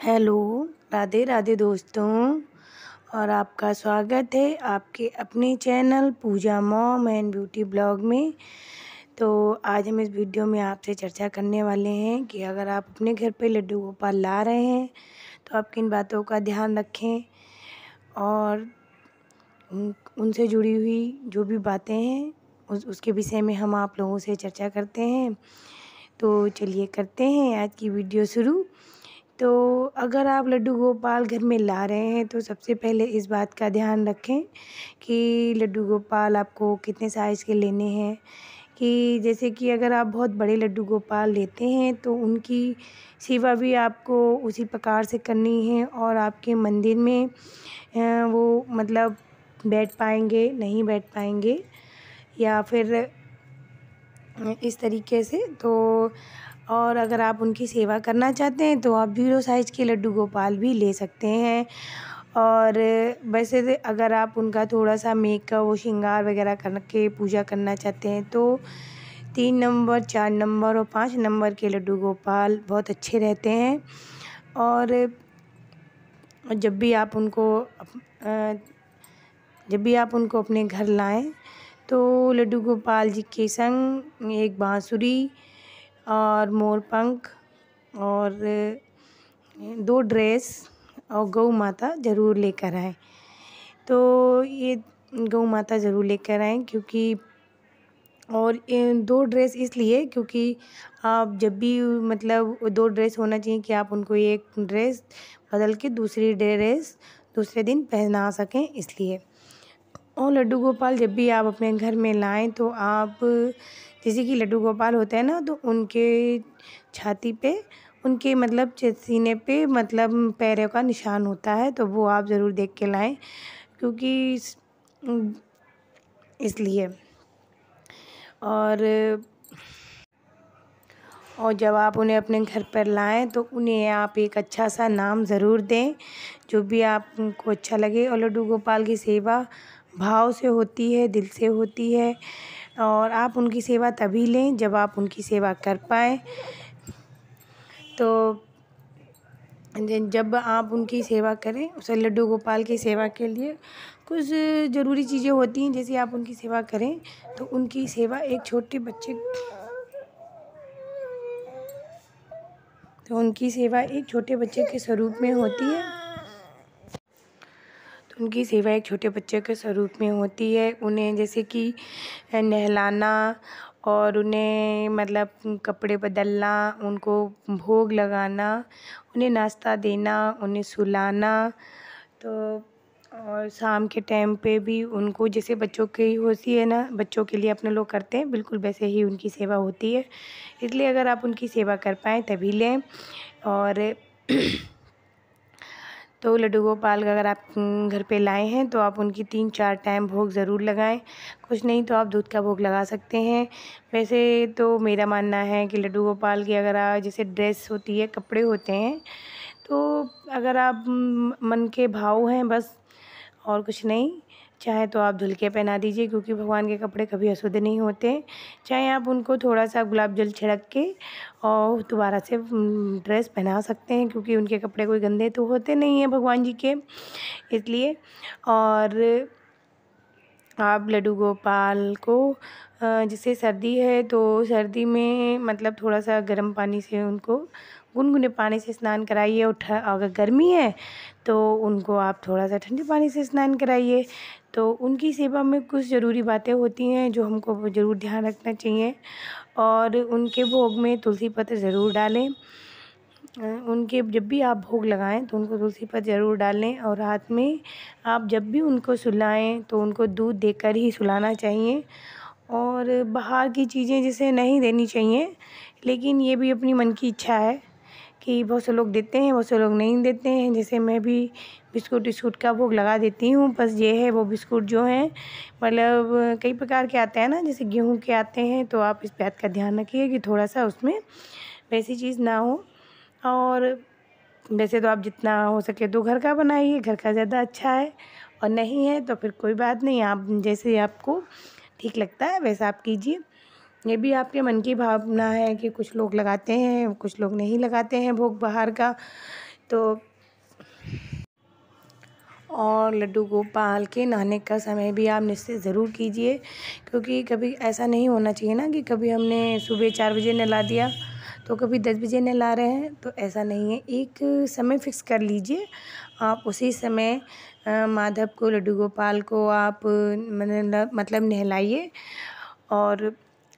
Hello, Radhe Radhe दोस्तों। और आपका स्वागत है आपके अपने channel Pooja mom and beauty blog में। तो आज हम इस वीडियो में आपसे चर्चा करने वाले हैं कि अगर आप अपने घर पे लड्डू गोपाल ला रहे हैं तो आप किन बातों का ध्यान रखें और उनसे जुड़ी हुई जो भी बातें हैं उसके विषय में हम आप लोगों से चर्चा करते हैं। तो चलिए करते हैं आज की वीडियो शुरू। तो अगर आप लड्डू गोपाल घर में ला रहे हैं तो सबसे पहले इस बात का ध्यान रखें कि लड्डू गोपाल आपको कितने साइज़ के लेने हैं। कि जैसे कि अगर आप बहुत बड़े लड्डू गोपाल लेते हैं तो उनकी सेवा भी आपको उसी प्रकार से करनी है और आपके मंदिर में वो मतलब बैठ पाएंगे नहीं बैठ पाएंगे या फिर इस तरीके से। तो और अगर आप उनकी सेवा करना चाहते हैं तो आप 0 साइज़ के लड्डू गोपाल भी ले सकते हैं। और वैसे तो अगर आप उनका थोड़ा-सा मेकअप और श्रृंगार वगैरह करके पूजा करना चाहते हैं तो 3 नंबर, 4 नंबर और 5 नंबर के लड्डू गोपाल बहुत अच्छे रहते हैं। और जब भी आप उनको अपने घर लाएँ तो लड्डू गोपाल जी के संग एक बांसुरी और मोरपंख और 2 ड्रेस और गौ माता ज़रूर लेकर आएँ। तो ये गौ माता ज़रूर लेकर आएँ क्योंकि और 2 ड्रेस इसलिए क्योंकि आप जब भी मतलब 2 ड्रेस होना चाहिए कि आप उनको एक ड्रेस बदल के दूसरी ड्रेस दूसरे दिन पहना सकें इसलिए। और लड्डू गोपाल जब भी आप अपने घर में लाएँ तो आप जैसे कि लड्डू गोपाल होते हैं ना तो उनके छाती पे उनके मतलब सीने पे मतलब पैरों का निशान होता है तो वो आप ज़रूर देख के लाएँ क्योंकि इसलिए। और जब आप उन्हें अपने घर पर लाएँ तो उन्हें आप एक अच्छा सा नाम ज़रूर दें जो भी आपको अच्छा लगे। और लड्डू गोपाल की सेवा भाव से होती है, दिल से होती है और आप उनकी सेवा तभी लें जब आप उनकी सेवा कर पाएँ। तो जब आप उनकी सेवा करें उसे लड्डू गोपाल की सेवा के लिए कुछ ज़रूरी चीज़ें होती हैं। जैसे आप उनकी सेवा करें तो उनकी सेवा एक छोटे बच्चे के स्वरूप में होती है। तो उनकी सेवा एक छोटे बच्चे के स्वरूप में होती है। उन्हें जैसे कि नहलाना और उन्हें मतलब कपड़े बदलना, उनको भोग लगाना, उन्हें नाश्ता देना, उन्हें सुलाना। तो और शाम के टाइम पे भी उनको जैसे बच्चों की होती है ना, बच्चों के लिए अपने लोग करते हैं बिल्कुल वैसे ही उनकी सेवा होती है। इसलिए अगर आप उनकी सेवा कर पाएँ तभी लें। और तो लड्डू गोपाल अगर आप घर पे लाए हैं तो आप उनकी 3-4 टाइम भोग ज़रूर लगाएं। कुछ नहीं तो आप दूध का भोग लगा सकते हैं। वैसे तो मेरा मानना है कि लड्डू गोपाल की अगर आप जैसे ड्रेस होती है, कपड़े होते हैं तो अगर आप मन के भाव हैं बस और कुछ नहीं, चाहे तो आप धुल के पहना दीजिए क्योंकि भगवान के कपड़े कभी अशुद्ध नहीं होते। चाहे आप उनको थोड़ा-सा गुलाब जल छिड़क के और दोबारा से ड्रेस पहना सकते हैं क्योंकि उनके कपड़े कोई गंदे तो होते नहीं हैं भगवान जी के, इसलिए। और आप लड्डू गोपाल को जैसे सर्दी है तो सर्दी में मतलब थोड़ा-सा गर्म पानी से उनको गुनगुने पानी से स्नान कराइए और अगर गर्मी है तो उनको आप थोड़ा-सा ठंडे पानी से स्नान कराइए। तो उनकी सेवा में कुछ ज़रूरी बातें होती हैं जो हमको ज़रूर ध्यान रखना चाहिए। और उनके भोग में तुलसी पत्र ज़रूर डालें। उनके जब भी आप भोग लगाएं तो उनको तुलसी पत्र ज़रूर डालें। और रात में आप जब भी उनको सुलाएं तो उनको दूध देकर ही सुलाना चाहिए। और बाहर की चीज़ें जैसे नहीं देनी चाहिए, लेकिन ये भी अपनी मन की इच्छा है कि बहुत से लोग देते हैं, बहुत से लोग नहीं देते हैं। जैसे मैं भी बिस्कुट विस्कुट का भोग लगा देती हूँ। बस ये है वो बिस्कुट जो हैं मतलब कई प्रकार के आते हैं ना, जैसे गेहूँ के आते हैं, तो आप इस बात का ध्यान रखिए कि थोड़ा-सा उसमें वैसी चीज़ ना हो। और वैसे तो आप जितना हो सके तो घर का बनाइए, घर का ज़्यादा अच्छा है। और नहीं है तो फिर कोई बात नहीं, आप जैसे आपको ठीक लगता है वैसा आप कीजिए। ये भी आपके मन की भावना है कि कुछ लोग लगाते हैं, कुछ लोग नहीं लगाते हैं भोग बाहर का। तो और लड्डू गोपाल के नहाने का समय भी आप निश्चित ज़रूर कीजिए, क्योंकि कभी ऐसा नहीं होना चाहिए ना कि कभी हमने सुबह 4 बजे नहला दिया तो कभी 10 बजे नहला रहे हैं, तो ऐसा नहीं है। एक समय फ़िक्स कर लीजिए, आप उसी समय माधव को, लड्डू गोपाल को आप मतलब नहलाइए। और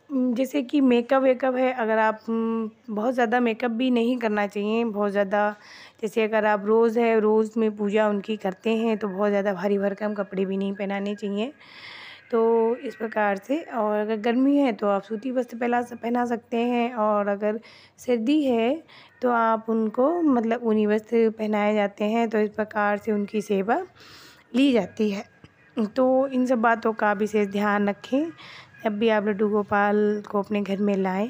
जैसे कि मेकअप वेकअप है, अगर आप बहुत ज़्यादा मेकअप भी नहीं करना चाहिए, बहुत ज़्यादा जैसे अगर आप रोज़ में पूजा उनकी करते हैं तो बहुत ज़्यादा भारी भरकम कपड़े भी नहीं पहनाने चाहिए। तो इस प्रकार से, और अगर गर्मी है तो आप सूती वस्त्र पहना सकते हैं, और अगर सर्दी है तो आप उनको मतलब ऊनी वस्त्र पहनाए जाते हैं, तो इस प्रकार से उनकी सेवा ली जाती है। तो इन सब बातों का विशेष ध्यान रखें जब भी आप लड्डू गोपाल को अपने घर में लाएँ,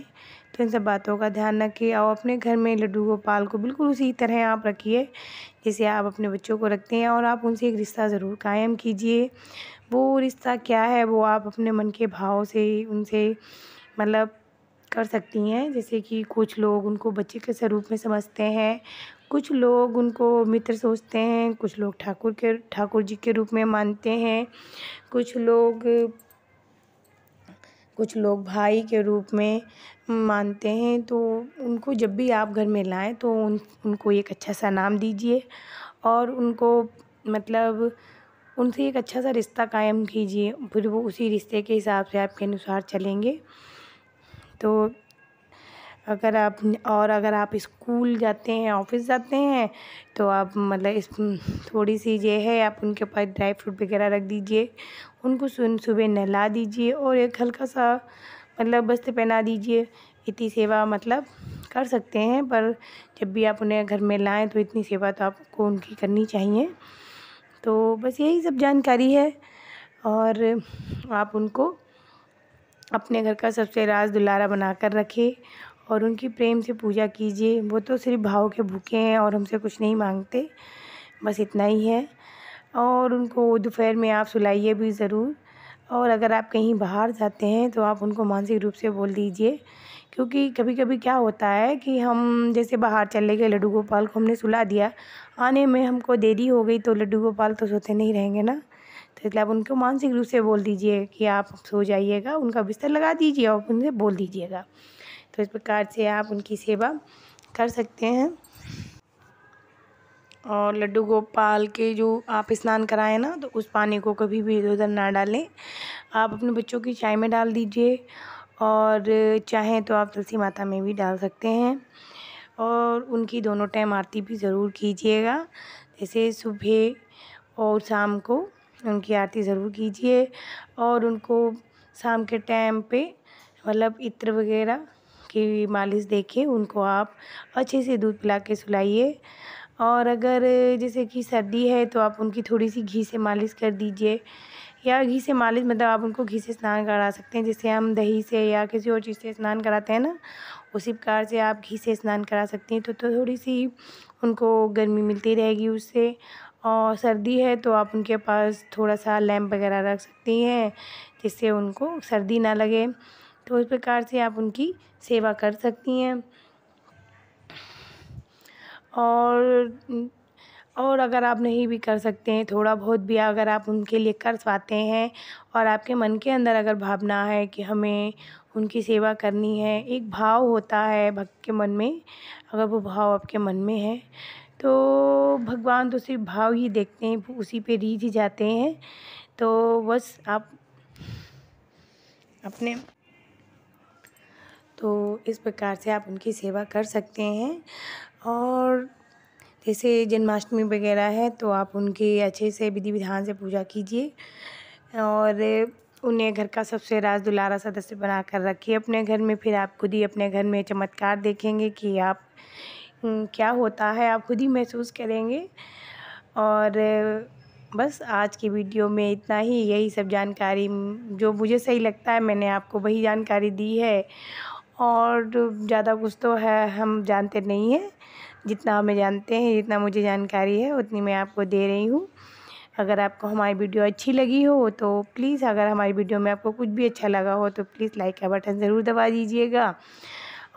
तो इन सब बातों का ध्यान रखिए और अपने घर में लड्डू गोपाल को बिल्कुल उसी तरह आप रखिए जैसे आप अपने बच्चों को रखते हैं, और आप उनसे एक रिश्ता ज़रूर कायम कीजिए। वो रिश्ता क्या है वो आप अपने मन के भाव से उनसे मतलब कर सकती हैं। जैसे कि कुछ लोग उनको बच्चे के स्वरूप में समझते हैं, कुछ लोग उनको मित्र सोचते हैं, कुछ लोग ठाकुर जी के रूप में मानते हैं, कुछ लोग भाई के रूप में मानते हैं। तो उनको जब भी आप घर में लाएँ तो उनको एक अच्छा सा नाम दीजिए, और उनको मतलब उनसे एक अच्छा सा रिश्ता कायम कीजिए, फिर वो उसी रिश्ते के हिसाब से आपके अनुसार चलेंगे। तो अगर आप स्कूल जाते हैं, ऑफ़िस जाते हैं, तो आप मतलब थोड़ी-सी जो है आप उनके पास ड्राई फ्रूट वगैरह रख दीजिए, उनको सुबह नहला दीजिए और एक हल्का-सा मतलब वस्त्र पहना दीजिए। इतनी सेवा मतलब कर सकते हैं, पर जब भी आप उन्हें घर में लाएँ तो इतनी सेवा तो आपको उनकी करनी चाहिए। तो बस यही सब जानकारी है, और आप उनको अपने घर का सबसे राज दुलारा बनाकर रखें और उनकी प्रेम से पूजा कीजिए। वो तो सिर्फ़ भाव के भूखे हैं और हमसे कुछ नहीं मांगते, बस इतना ही है। और उनको दोपहर में आप सुलाइए भी ज़रूर, और अगर आप कहीं बाहर जाते हैं तो आप उनको मानसिक रूप से बोल दीजिए, क्योंकि कभी-कभी क्या होता है कि हम जैसे बाहर चले गए, लड्डू गोपाल को हमने सुला दिया, आने में हमको देरी हो गई तो लड्डू गोपाल तो सोते नहीं रहेंगे ना। तो इसलिए आप उनको मानसिक रूप से बोल दीजिए कि आप सो जाइएगा, उनका बिस्तर लगा दीजिए और उनसे बोल दीजिएगा। तो इस प्रकार से आप उनकी सेवा कर सकते हैं। और लड्डू गोपाल के जो आप स्नान कराएँ ना, तो उस पानी को कभी भी इधर-उधर ना डालें। आप अपने बच्चों की चाय में डाल दीजिए, और चाहें तो आप तुलसी माता में भी डाल सकते हैं। और उनकी दोनों टाइम आरती भी ज़रूर कीजिएगा, जैसे सुबह और शाम को उनकी आरती ज़रूर कीजिए। और उनको शाम के टाइम पे मतलब इत्र वगैरह की मालिश देके उनको आप अच्छे से दूध पिला के सुलाइए। और अगर जैसे कि सर्दी है तो आप उनकी थोड़ी-सी घी से मालिश कर दीजिए, या घी से मालिश मतलब आप उनको घी से स्नान करा सकते हैं, जैसे हम दही से या किसी और चीज़ से स्नान कराते हैं ना, उसी प्रकार से आप घी से स्नान करा सकती हैं। तो थोड़ी-सी उनको गर्मी मिलती रहेगी उससे। और सर्दी है तो आप उनके पास थोड़ा-सा लैंप वगैरह रख सकती हैं, जिससे उनको सर्दी ना लगे। तो इस प्रकार से आप उनकी सेवा कर सकती हैं। और अगर आप नहीं भी कर सकते हैं, थोड़ा बहुत भी अगर आप उनके लिए कर पाते हैं, और आपके मन के अंदर अगर भावना है कि हमें उनकी सेवा करनी है, एक भाव होता है भक्त के मन में, अगर वो भाव आपके मन में है, तो भगवान तो सिर्फ़ भाव ही देखते हैं, वो उसी पे रीझ ही जाते हैं। तो बस आप अपने तो इस प्रकार से आप उनकी सेवा कर सकते हैं। और जैसे जन्माष्टमी वगैरह है तो आप उनकी अच्छे से विधि विधान से पूजा कीजिए, और उन्हें घर का सबसे राज दुलारा सदस्य बनाकर रखिए अपने घर में। फिर आप खुद ही अपने घर में चमत्कार देखेंगे कि आप क्या होता है, आप खुद ही महसूस करेंगे। और बस आज की वीडियो में इतना ही, यही सब जानकारी जो मुझे सही लगता है मैंने आपको वही जानकारी दी है, और ज़्यादा कुछ तो है हम जानते नहीं हैं, जितना हमें जानते हैं, जितना मुझे जानकारी है उतनी मैं आपको दे रही हूँ। अगर आपको हमारी वीडियो अच्छी लगी हो तो प्लीज़, अगर हमारी वीडियो में आपको कुछ भी अच्छा लगा हो तो प्लीज़ लाइक का बटन ज़रूर दबा दीजिएगा।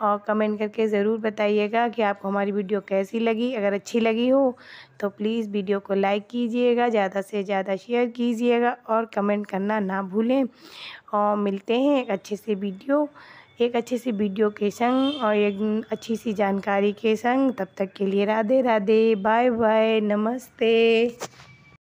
और कमेंट करके ज़रूर बताइएगा कि आपको हमारी वीडियो कैसी लगी। अगर अच्छी लगी हो तो प्लीज़ वीडियो को लाइक कीजिएगा, ज़्यादा से ज़्यादा शेयर कीजिएगा और कमेंट करना ना भूलें। और मिलते हैं एक अच्छे से वीडियो के संग और एक अच्छी सी जानकारी के संग। तब तक के लिए राधे राधे, बाय बाय, नमस्ते।